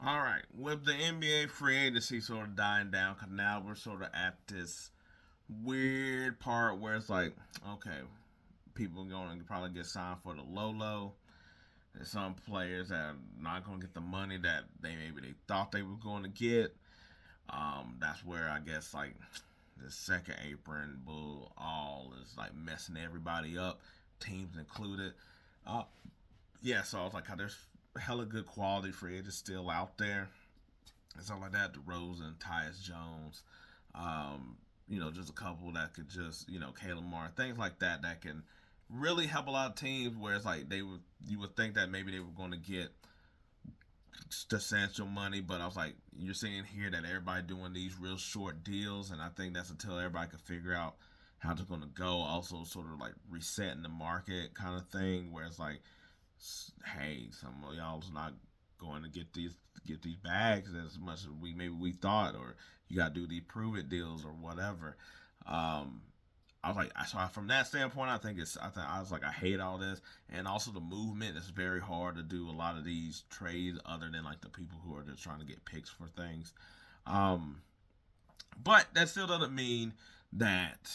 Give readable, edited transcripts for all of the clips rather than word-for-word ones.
All right, with the NBA free agency sort of dying down, because now we're sort of at this weird part where it's like, okay, people are going to probably get signed for the low. There's some players that are not going to get the money that they thought they were going to get. That's where I guess like the second apron bull all is like messing everybody up, teams included. Uh, yeah, so I was like, there's hella good quality free agents still out there and stuff like that. DeRozan, Tyus Jones, just a couple that could just, Caleb Martin, things like that that can really help a lot of teams. Where it's like you would think that maybe they were going to get substantial money, but I was like, you're seeing here that everybody doing these real short deals, and I think that's until everybody can figure out how it's going to go. Also, sort of like resetting the market kind of thing, where it's like, hey, some of y'all's not going to get these bags as much as we thought, or you got to do these prove it deals or whatever. Um, I was like, so from that standpoint, I was like, I hate all this, and also the movement. It's very hard to do a lot of these trades, other than like the people who are just trying to get picks for things. Um, but that still doesn't mean that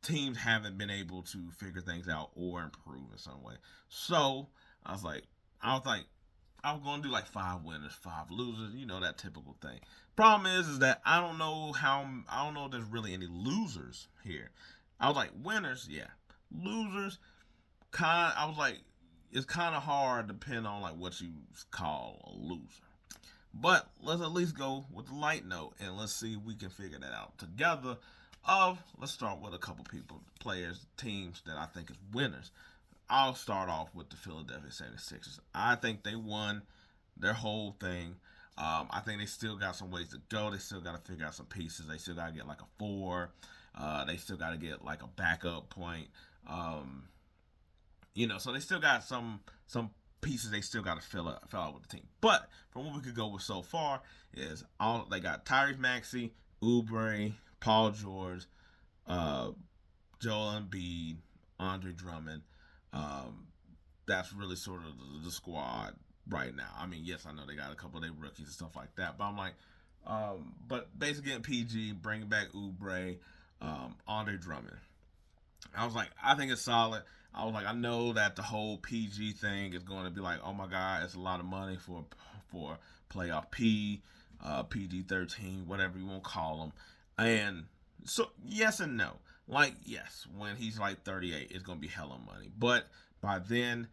teams haven't been able to figure things out or improve in some way. So I was like, I was like, I was going to do like 5 winners, 5 losers, that typical thing. Problem is that I don't know if there's really any losers here. I was like, winners, yeah. Losers, I was like, it's kind of hard depending on like what you call a loser. But let's at least go with the light note and let's see if we can figure that out together. Let's start with a couple people, players, teams that I think is winners. I'll start off with the Philadelphia 76ers. I think they won their whole thing. I think they still got some ways to go. They still got to figure out some pieces. They still got to get like a four. They still got to get like a backup point. Um, so they still got some pieces they still got to fill out with the team. But from what we could go with so far is all they got: Tyrese Maxey, Oubre, Paul George, uh, Joel Embiid, Andre Drummond. Um, that's really sort of the squad right now. I mean, yes, I know they got a couple of their rookies and stuff like that, but I'm like, but basically getting PG, bringing back Oubre, Andre Drummond. I was like, I think it's solid. I was like, I know that the whole PG thing is going to be like, oh my god, it's a lot of money for playoff PG 13, whatever you want to call them, and so yes and no. Like yes, when he's like 38, it's gonna be hella money, but by then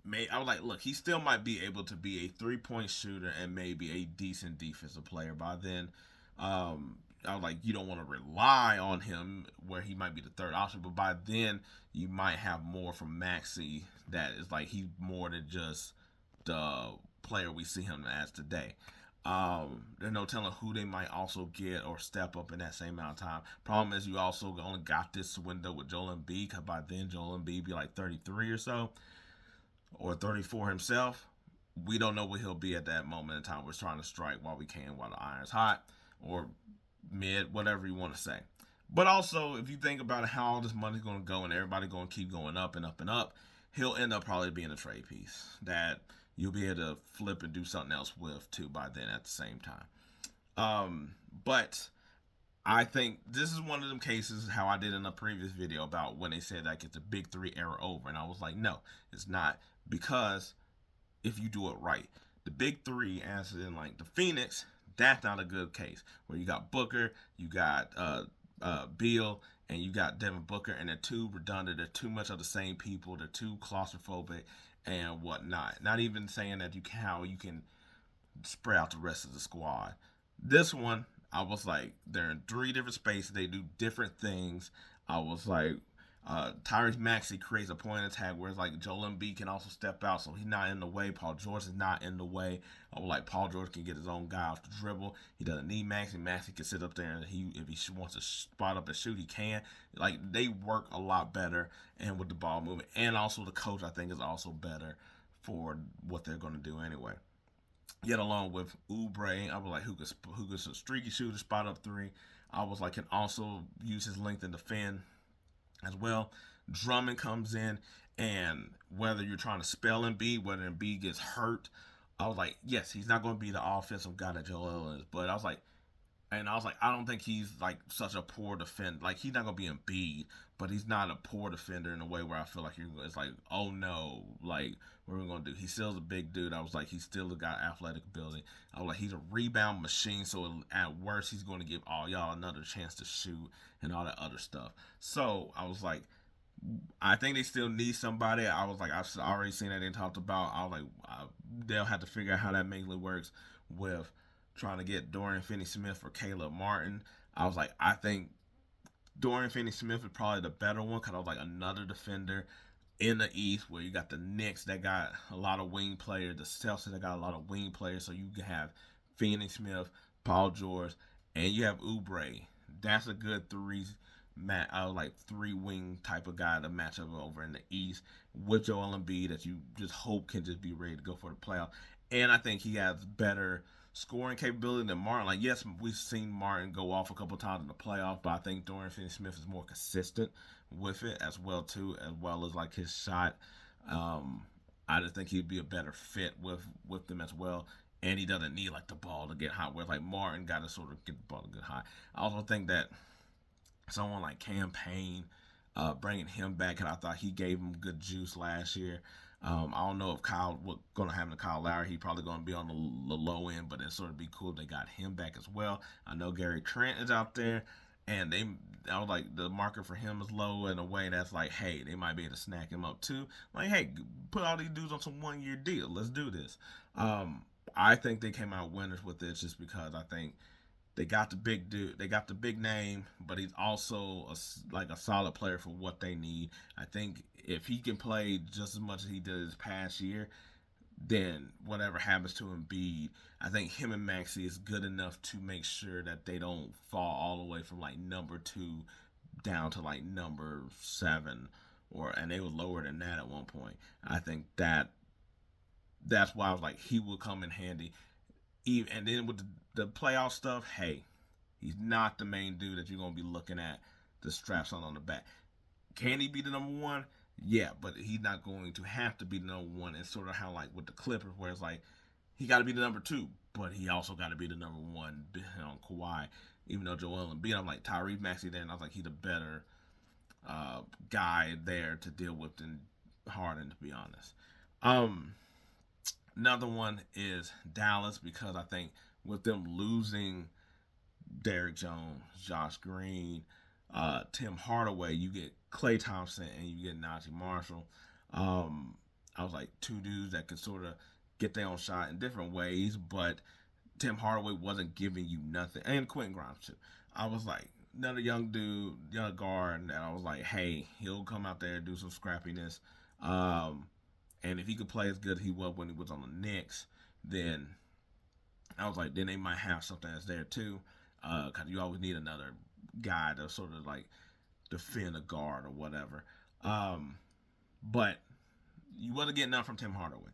I was like, look, he still might be able to be a 3 point shooter and maybe a decent defensive player by then. I was like, you don't want to rely on him where he might be the third option, but by then you might have more from Maxi that is like he's more than just the player we see him as today. There's no telling who they might also get or step up in that same amount of time. Problem is, you also only got this window with Joel Embiid, because by then Joel Embiid be like 33 or so, or 34 himself. We don't know what he'll be at that moment in time. We're trying to strike while we can, while the iron's hot, or mid, whatever you want to say. But also, if you think about how all this money's going to go and everybody going to keep going up and up and up, he'll end up probably being a trade piece that you'll be able to flip and do something else with too by then at the same time. But I think this is one of them cases how I did in a previous video about when they said like it's a big three era over, and I was like, no, it's not, because if you do it right, the big three, as in like the Phoenix, that's not a good case. Where you got Booker, you got Beal, and you got Devin Booker, and they're too redundant. They're too much of the same people. They're too claustrophobic and whatnot. Not even saying that how you can spread out the rest of the squad. This one, I was like, they're in 3 different spaces. They do different things. I was like, Tyrese Maxey creates a point attack where it's like Joel Embiid can also step out, so he's not in the way. Paul George is not in the way. I was like, Paul George can get his own guy off the dribble. He doesn't need Maxey. Maxey can sit up there and if he wants to spot up and shoot, he can. Like, they work a lot better and with the ball movement, and also the coach I think is also better for what they're going to do anyway. Yet along with Oubre, I was like, who could a streaky shooter, spot up three. I was like, can also use his length and defend as well. Drummond comes in, and whether you're trying to spell Embiid, whether Embiid gets hurt, I was like, yes, he's not going to be the offensive guy that Joel is, but I was like, I don't think he's like such a poor defender. Like he's not gonna be Embiid, but he's not a poor defender in a way where I feel like it's like, oh no, like what are we gonna do? He still's a big dude. I was like, he's still got athletic ability. I was like, he's a rebound machine. So at worst, he's going to give all y'all another chance to shoot and all that other stuff. So I was like, I think they still need somebody. I was like, I've already seen that they talked about. I was like, they'll have to figure out how that mainly works with trying to get Dorian Finney-Smith or Caleb Martin. I was like, I think Dorian Finney-Smith is probably the better one because I was like another defender in the East where you got the Knicks that got a lot of wing players, the Celtics that got a lot of wing players. So you can have Finney-Smith, Paul George, and you have Oubre. That's a good like three wing type of guy to match up over in the East with Joel Embiid that you just hope can just be ready to go for the playoffs. And I think he has better scoring capability than Martin. Like, yes, we've seen Martin go off a couple times in the playoffs, but I think Dorian Finney-Smith is more consistent with it as well too, as well as like his shot. Um, I just think he'd be a better fit with them as well. And he doesn't need like the ball to get hot. Where like Martin got to sort of get the ball to get hot. I also think that someone like Cam Payne, bringing him back, and I thought he gave him good juice last year. I don't know if Kyle what's going to happen to Kyle Lowry. He probably going to be on the low end, but it sort of be cool if they got him back as well. I know Gary Trent is out there, and I was like the market for him is low in a way that's like, hey, they might be able to snack him up too. Like, hey, put all these dudes on some 1 year deal. Let's do this. I think they came out winners with this just because I think they got the big dude, they got the big name, but he's also like a solid player for what they need. I think if he can play just as much as he did this past year, then whatever happens to Embiid, I think him and Maxey is good enough to make sure that they don't fall all the way from like number 2 down to like number 7, and they were lower than that at one point. I think that's why I was like he will come in handy. Even and then with the playoff stuff, hey, he's not the main dude that you're gonna be looking at the straps on the back. Can he be the number one? Yeah, but he's not going to have to be the number one. It's sort of how like with the Clippers, where it's like he got to be the number 2, but he also got to be the number 1 on Kawhi. Even though Joel Embiid, I'm like Tyrese Maxey there, and I was like he's a better guy there to deal with than Harden, to be honest. Um, Another one is Dallas because I think with them losing Derrick Jones, Josh Green, Tim Hardaway, you get Klay Thompson and you get Najee Marshall. I was like two dudes that could sort of get their own shot in different ways, but Tim Hardaway wasn't giving you nothing, and Quentin Grimes too. I was like another young dude, young guard, and I was like, hey, he'll come out there and do some scrappiness. Um, and if he could play as good as he was when he was on the Knicks, then I was like, then they might have something that's there too. Because you always need another guy to sort of like defend a guard or whatever. Um, but you wasn't getting nothing from Tim Hardaway.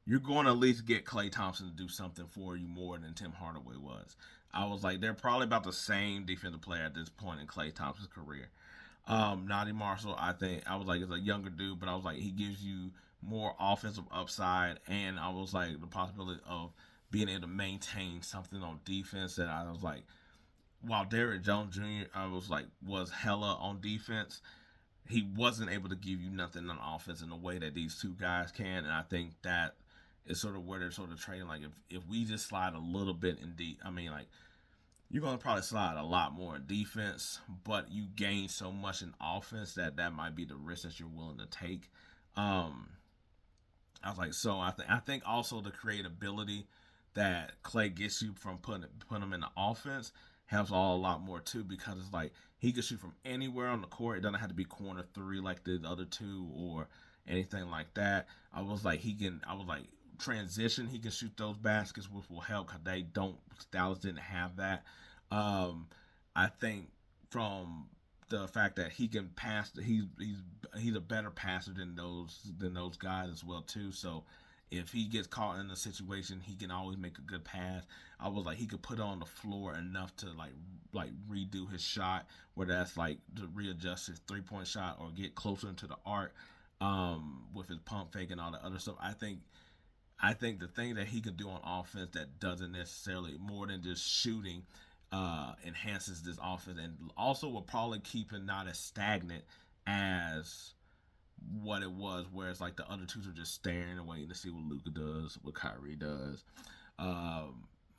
You're going to at least get Klay Thompson to do something for you more than Tim Hardaway was. I was like, they're probably about the same defensive player at this point in Klay Thompson's career. Najee Marshall, I think I was like, is a younger dude, but I was like, he gives you more offensive upside, and I was like the possibility of being able to maintain something on defense. That I was like, while Derrick Jones Jr. I was like was hella on defense, he wasn't able to give you nothing on offense in the way that these two guys can, and I think that is sort of where they're sort of trading. Like if we just slide a little bit in deep, I mean like you're going to probably slide a lot more in defense, but you gain so much in offense that might be the risk that you're willing to take. Um, I was like, so I think also the creativity that Klay gets you from putting him in the offense helps all a lot more too, because it's like he can shoot from anywhere on the court. It doesn't have to be corner 3 like the other two or anything like that. I was like transition. He can shoot those baskets, which will help because they don't. Dallas didn't have that. Um, I think from the fact that he can pass, he's a better passer than those guys as well too. So if he gets caught in a situation, he can always make a good pass. I was like he could put it on the floor enough to like redo his shot, whether that's like to readjust his 3-point shot or get closer into the arc with his pump fake and all the other stuff. I think the thing that he can do on offense that doesn't necessarily more than just shooting enhances this offense, and also will probably keep it not as stagnant as what it was, where it's like the other two are just staring and waiting to see what Luka does, what Kyrie does. I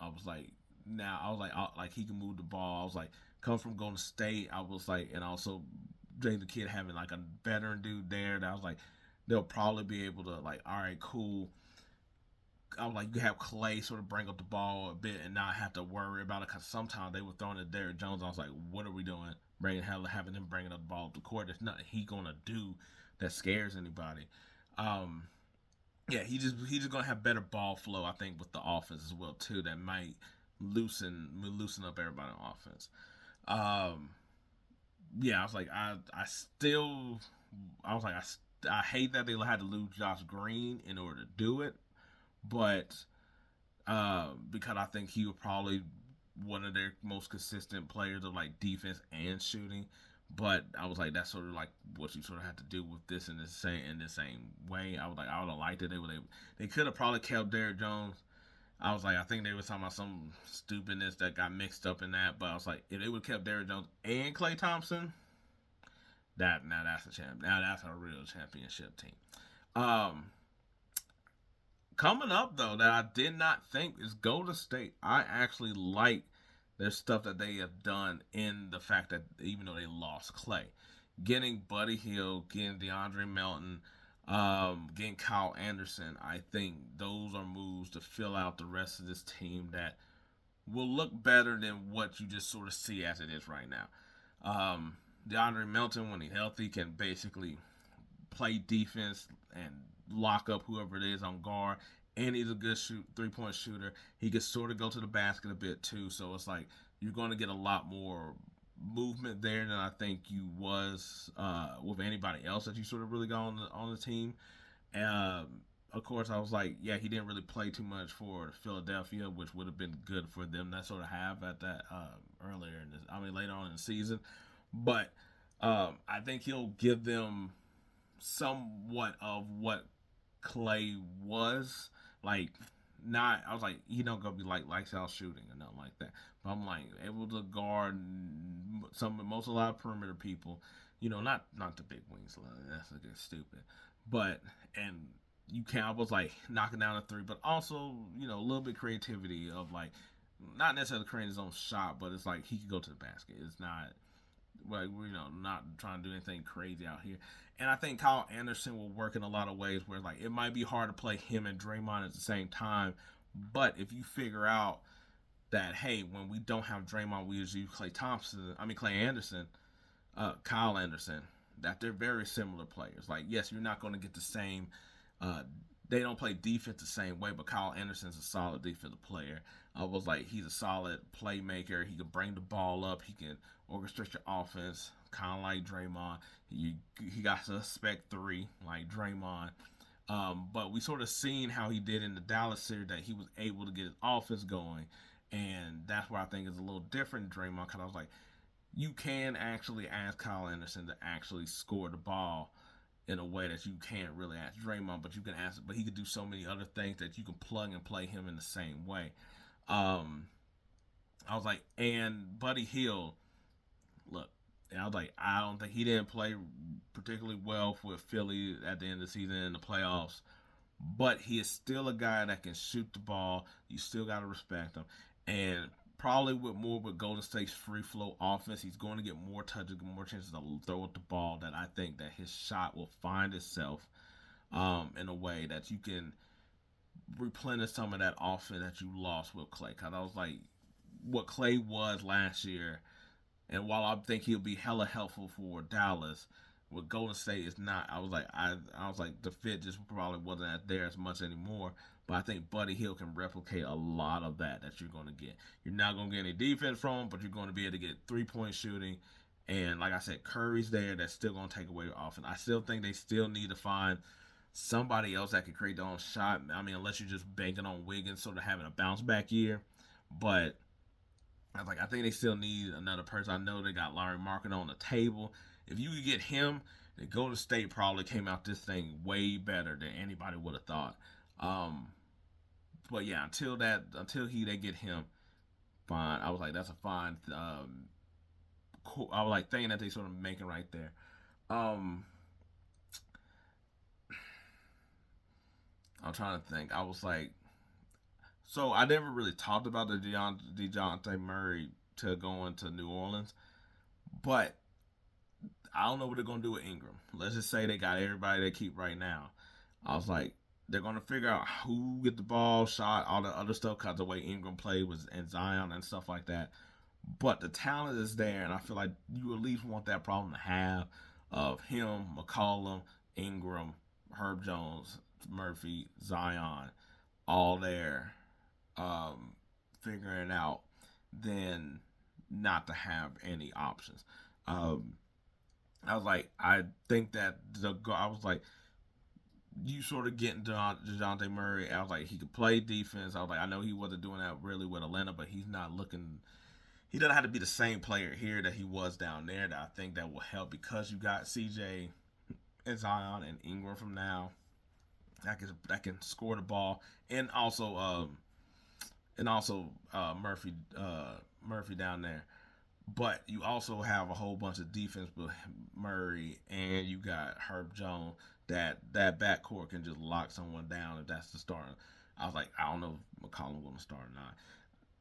was like, now I was like he can move the ball. I was like, come from Golden State. I was like, and also James the Kid having like a veteran dude there. That I was like, they'll probably be able to like, all right, cool. I was like, you have Klay sort of bring up the ball a bit and not have to worry about it, because sometimes they were throwing at Derrick Jones. I was like, what are we doing? Having him bringing up the ball up the court. There's nothing he gonna do that scares anybody. Um, yeah, he's just gonna have better ball flow, I think, with the offense as well too. That might loosen up everybody on offense. Um, yeah, I was like, I was like, I hate that they had to lose Josh Green in order to do it, but because I think he was probably one of their most consistent players of like defense and shooting. But I was like, that's sort of like what you sort of have to do with this in the same way. I was like, I would have liked it. They could have probably kept Derrick Jones. I was like, I think they were talking about some stupidness that got mixed up in that. But I was like, if they would have kept Derrick Jones and Klay Thompson, now that's a champ. Now that's a real championship team. Um, Coming up though, that I did not think is Golden State. I actually like their stuff that they have done in the fact that even though they lost Klay, getting Buddy Hield, getting DeAndre Melton, getting Kyle Anderson, I think those are moves to fill out the rest of this team that will look better than what you just sort of see as it is right now. DeAndre Melton, when he's healthy, can basically play defense and lock up whoever it is on guard. And he's a good 3-point shooter. He can sort of go to the basket a bit too. So it's like you're going to get a lot more movement there than I think you was with anybody else that you sort of really got on the team. Of course, I was like, yeah, he didn't really play too much for Philadelphia, which would have been good for them to sort of have at that later on in the season. But I think he'll give them somewhat of what Klay was like. Not, I was like, he don't gonna be like lights out shooting or nothing like that. But I'm like able to guard a lot of perimeter people. Not the big wings. That's a good stupid. But and you can, I was like knocking down a three, but also a little bit creativity of like not necessarily creating his own shot, but it's like he could go to the basket. It's not like not trying to do anything crazy out here. And I think Kyle Anderson will work in a lot of ways where like it might be hard to play him and Draymond at the same time, but if you figure out that hey, when we don't have Draymond, we usually use Klay Anderson, Kyle Anderson, that they're very similar players. Like yes, you're not going to get the same. They don't play defense the same way, but Kyle Anderson's a solid defensive player. I was like, he's a solid playmaker. He can bring the ball up. He can orchestrate your offense, kind of like Draymond. He got suspect three like Draymond. But we sort of seen how he did in the Dallas series that he was able to get his offense going. And that's where I think is a little different Draymond, because I was like, you can actually ask Kyle Anderson to actually score the ball in a way that you can't really ask Draymond, but he could do so many other things that you can plug and play him in the same way. I was like, and Buddy Hield, look, and I was like, I don't think he didn't play particularly well for Philly at the end of the season in the playoffs, but he is still a guy that can shoot the ball. You still got to respect him, and probably with Golden State's free flow offense, he's going to get more touches, more chances to throw at the ball. That I think that his shot will find itself in a way that you can replenish some of that offense that you lost with Klay. Because I was like, what Klay was last year, and while I think he'll be hella helpful for Dallas, with Golden State is not. I was like the fit just probably wasn't there as much anymore. But I think Buddy Hield can replicate a lot of that you're going to get. You're not going to get any defense from him, but you're going to be able to get 3-point shooting. And like I said, Curry's there. That's still going to take away offense. I still think they still need to find somebody else that can create their own shot. I mean, unless you're just banking on Wiggins sort of having a bounce back year. But I think they still need another person. I know they got Larry Market on the table. If you could get him, then Golden State probably came out this thing way better than anybody would have thought. But yeah, until they get him, fine. I was like, that's a fine. Cool. I was like thinking that they sort of making right there. Um, I'm trying to think. I was like, so I never really talked about the Dejounte Murray to going to New Orleans, but I don't know what they're gonna do with Ingram. Let's just say they got everybody they keep right now. I was like, they're gonna figure out who get the ball, shot, all the other stuff, cause the way Ingram played was and Zion and stuff like that. But the talent is there, and I feel like you at least want that problem to have of him, McCollum, Ingram, Herb Jones, Murphy, Zion, all there, um, figuring out, then not to have any options. Um, I was like, I think that I was like, you sort of getting DeJounte Murray. I was like, he could play defense. I was like, I know he wasn't doing that really with Atlanta, but he's not looking. He doesn't have to be the same player here that he was down there. That I think that will help because you got CJ and Zion and Ingram from now that can score the ball, and also Murphy down there. But you also have a whole bunch of defense with Murray, and you got Herb Jones. That backcourt can just lock someone down if that's the starter. I was like, I don't know if McCollum going to start or not.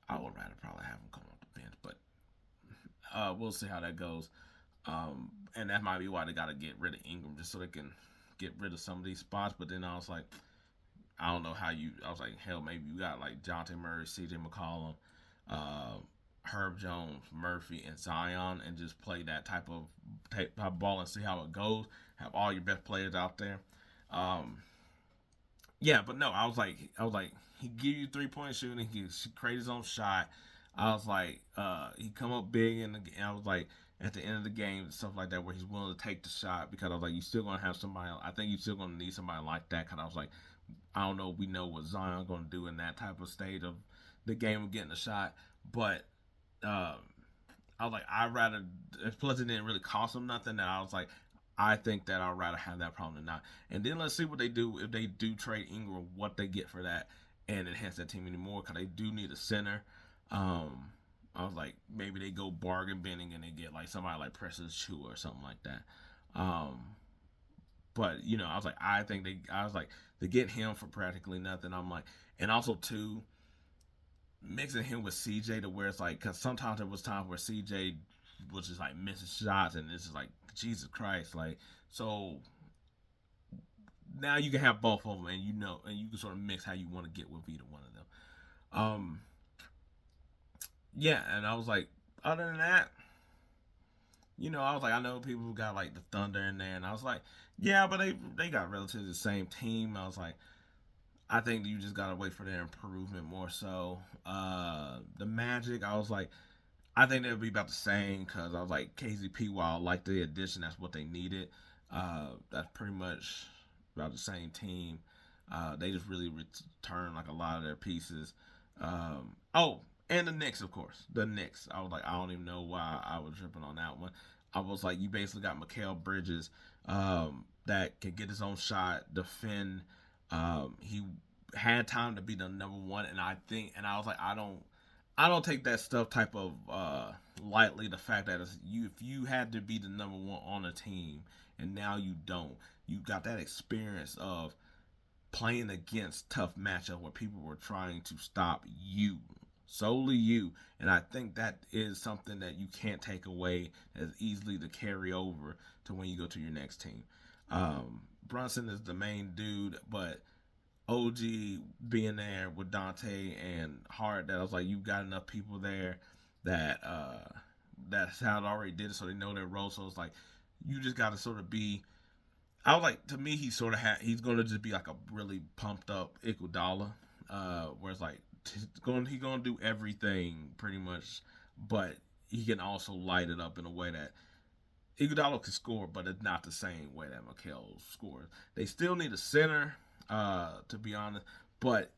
I would rather probably have him come off the bench, but we'll see how that goes. And that might be why they got to get rid of Ingram just so they can get rid of some of these spots. But then I was like, I don't know how you. I was like, hell, maybe you got like Jonte Murray, C.J. McCollum, uh, Herb Jones, Murphy, and Zion, and just play that type of ball and see how it goes. Have all your best players out there. Um, yeah, but no, I was like, he give you 3 point shooting, he create his own shot. I was like, he come up big, and I was like, at the end of the game, stuff like that, where he's willing to take the shot because I was like, you still gonna have somebody. I think you still gonna need somebody like that because I was like, I don't know, we know what Zion gonna do in that type of state of the game of getting a shot, but um, I was like, I'd rather. Plus, it didn't really cost them nothing. That I was like, I think that I'd rather have that problem than not. And then let's see what they do if they do trade Ingram, what they get for that, and enhance that team anymore because they do need a center. Um, I was like, maybe they go bargain binning and they get like somebody like Precious Chu or something like that. Um, but I was like, I was like, to get him for practically nothing. I'm like, and also too, mixing him with CJ to where it's like, because sometimes there was times where CJ was just like missing shots, and it's just like Jesus Christ, like so. Now you can have both of them, and and you can sort of mix how you want to get with either one of them. Um, yeah, and I was like, other than that, I was like, I know people got like the Thunder in there, and I was like, yeah, but they got relatively the same team. I was like, I think you just gotta wait for their improvement more so. The Magic, I was like, I think they'll be about the same because I was like KZP. While I like the addition, that's what they needed. That's pretty much about the same team. They just really return like a lot of their pieces. Oh, and the Knicks, of course. The Knicks. I was like, I don't even know why I was tripping on that one. I was like, you basically got Mikal Bridges that can get his own shot, defend. He had time to be the number one, and I was like, I don't take that stuff type of lightly. The fact that if you had to be the number one on a team and now you don't, you got that experience of playing against tough matchup where people were trying to stop you, solely you, and I think that is something that you can't take away as easily to carry over to when you go to your next team. Brunson is the main dude, but OG being there with Dante and Hart, that I was like, you've got enough people there that that's how it already did it, so they know their role. So it's like you just got to sort of be. I was like, to me, he's gonna just be like a really pumped up Iguodala, where it's like he's gonna do everything pretty much, but he can also light it up in a way that Iguodala can score, but it's not the same way that Mikal scores. They still need a center, to be honest, but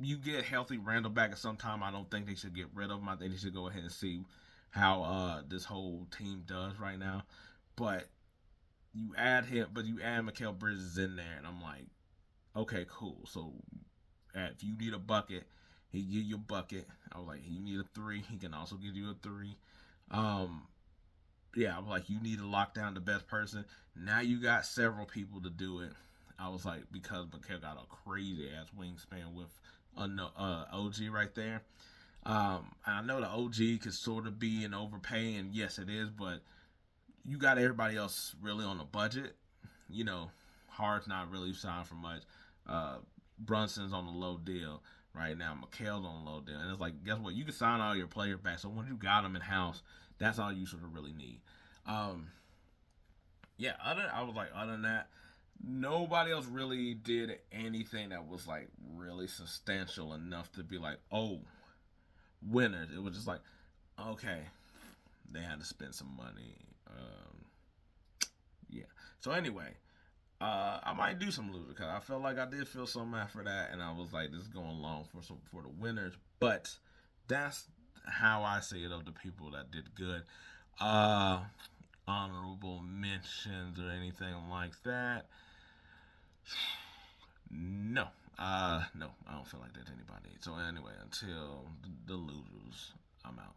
you get healthy Randall back at some time. I don't think they should get rid of him. I think they should go ahead and see how this whole team does right now. But you add Mikal Bridges in there, and I'm like, okay, cool. So if you need a bucket, he give you a bucket. I was like, you need a three, he can also give you a three. Um, yeah, I was like, you need to lock down the best person. Now you got several people to do it. I was like, because Mikal got a crazy ass wingspan with OG right there. I know the OG could sort of be an overpay, and yes, it is, but you got everybody else really on a budget. You know, Hart's not really signed for much. Uh, Brunson's on a low deal right now. Mikal's on a low deal, and it's like, guess what? You can sign all your players back. So once you got them in house, that's all you sort of really need. Um, yeah, I was like, other than that, nobody else really did anything that was like really substantial enough to be like, oh, winners. It was just like, okay, they had to spend some money. Yeah. So anyway, I might do some loser because I felt like I did feel something after that, and I was like, this is going long for the winners. But that's how I see it of the people that did good. Uh, Honorable mentions or anything like that. No. No, I don't feel like that to anybody. So anyway, until the losers, I'm out.